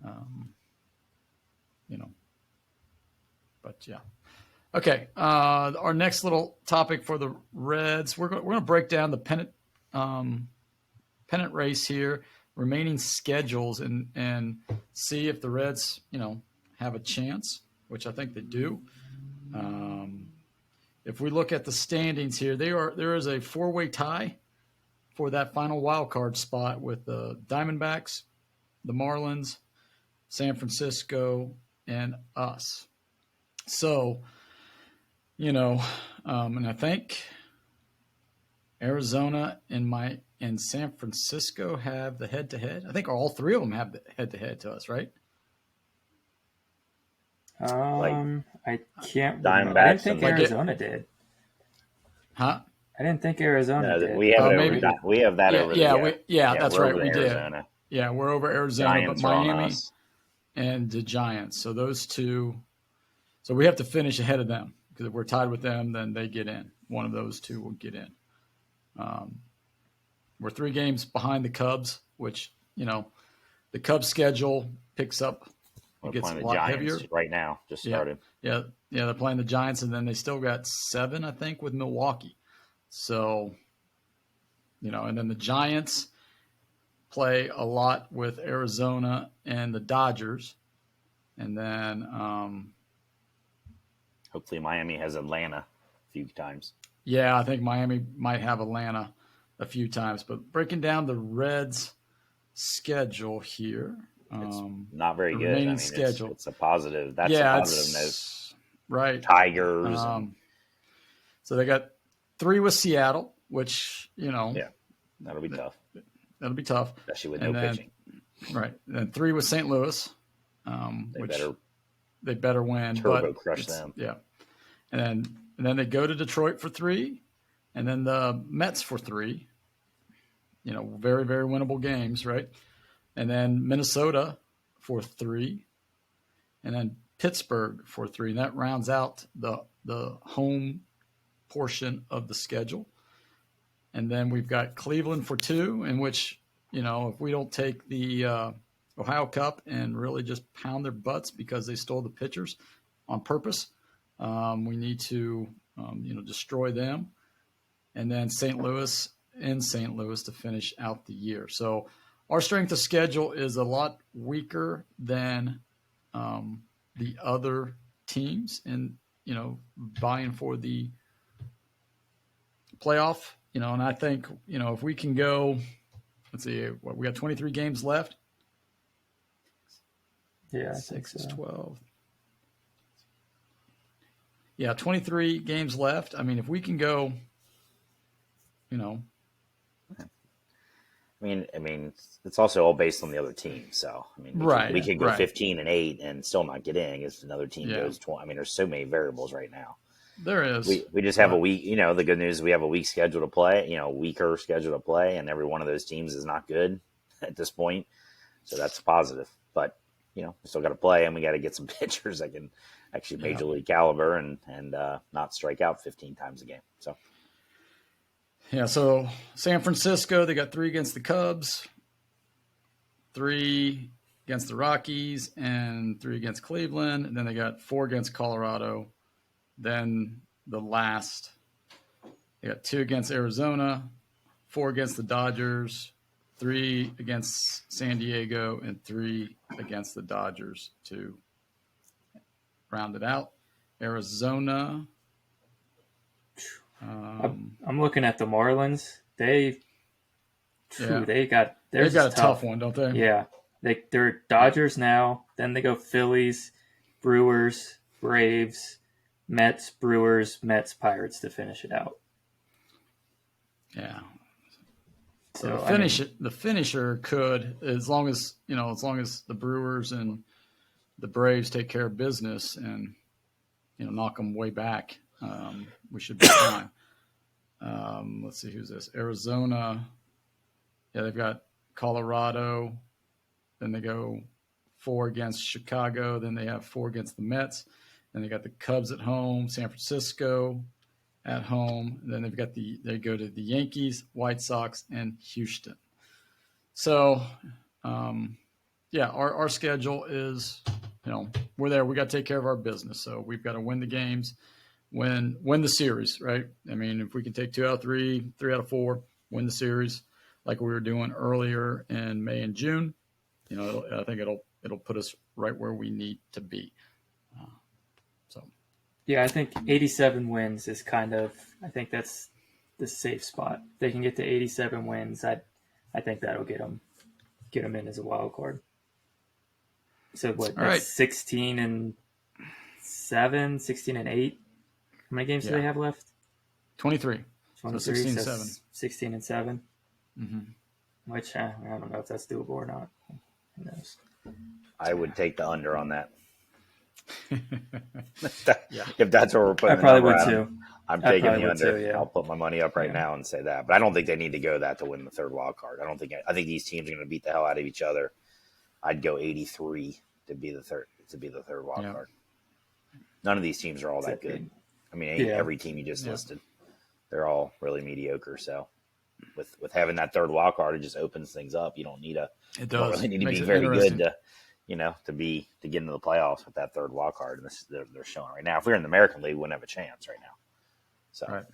Um, but yeah. Okay. Our next little topic for the Reds, we're going to break down the pennant race here, remaining schedules, and see if the Reds, have a chance, which I think they do. If we look at the standings here, there is a 4-way tie for that final wild card spot with the Diamondbacks, the Marlins, San Francisco, and us. So, and I think Arizona and San Francisco have the head-to-head. I think all three of them have the head-to-head to us, right? I can't remember. I didn't think Arizona did. Huh? I didn't think Arizona did. We have we have that over there. That's right. We Arizona. did. Yeah, we're over Arizona, Giants but Miami and the Giants. So those two. So we have to finish ahead of them, because if we're tied with them, then they get in. One of those two will get in. We're 3 games behind the Cubs, which, the Cubs schedule picks up. We're gets playing a lot the Giants heavier right now. Just started. Yeah, they're playing the Giants, and then they still got 7, I think, with Milwaukee. So, and then the Giants play a lot with Arizona and the Dodgers. And then hopefully Miami has Atlanta a few times. Yeah, I think Miami might have Atlanta a few times. But breaking down the Reds' schedule here. It's not very good. I mean, schedule. It's a positive. That's a positive note. Right. Tigers. So they got 3 with Seattle, which, Yeah, that'll be tough. That'll be tough. Especially with no pitching. Right. And then 3 with St. Louis, they better win. Turbo crush them. Yeah. And then they go to Detroit for 3, and then the Mets for 3. Very, very winnable games, right? And then Minnesota for 3, and then Pittsburgh for 3. And that rounds out the home portion of the schedule. And then we've got Cleveland for 2, in which, if we don't take the Ohio Cup and really just pound their butts because they stole the pitchers on purpose, we need to, destroy them. And then St. Louis to finish out the year. So our strength of schedule is a lot weaker than the other teams, and vying for the playoff. And I think if we can go, let's see, we got 23 games left. Yeah, 6 is 12. Yeah, 23 games left. I mean, if we can go, I mean, it's also all based on the other team. So, we could go 15-8 and still not get in if another team goes 20. There's so many variables right now. There is. We just have a week. The good news is we have a week schedule to play. Weaker schedule to play, and every one of those teams is not good at this point. So that's positive. But we still got to play, and we got to get some pitchers that can actually major league caliber and not strike out 15 times a game. So. Yeah, so San Francisco, they got 3 against the Cubs, 3 against the Rockies, and 3 against Cleveland. And then they got 4 against Colorado. Then the last, they got 2 against Arizona, 4 against the Dodgers, 3 against San Diego, and 3 against the Dodgers to round it out. Arizona. I'm looking at the Marlins. They've got a tough one, don't they? Yeah, they're Dodgers now. Then they go Phillies, Brewers, Braves, Mets, Brewers, Mets, Pirates to finish it out. Yeah. So the finisher could, as long as the Brewers and the Braves take care of business and knock them way back. We should be fine. Let's see, who's this? Arizona. Yeah, they've got Colorado. Then they go 4 against Chicago. Then they have 4 against the Mets. Then they got the Cubs at home, San Francisco at home. And then they go to the Yankees, White Sox, and Houston. So, yeah, our schedule is, we're there. We got to take care of our business. So we've got to win the games, win the series, right? I mean, if we can take 2 out of 3, 3 out of 4, win the series like we were doing earlier in May and June, I think it'll put us right where we need to be. So Yeah, I think 87 wins is I think that's the safe spot. If they can get to 87 wins, I think that'll get them in as a wild card. So what? All That's right. 16-7, 16-8. How many games do they have left? 23. 23. So 16-7. 16-7. Mm-hmm. Which I don't know if that's doable or not. Who knows? I would take the under on that. Yeah. If that's where we're putting I probably the would number, too. I'm taking the under. Too, yeah. I'll put my money up right now and say that. But I don't think they need to go that to win the third wild card. I think these teams are going to beat the hell out of each other. I'd go 83 to be the third wild card. None of these teams are all that good. I mean, every team you just listed, they're all really mediocre. So with having that third wild card, it just opens things up. You don't need It does. You don't really need to be very good to get into the playoffs with that third wild card. And they're showing right now. If we were in the American League, we wouldn't have a chance right now. So. Right.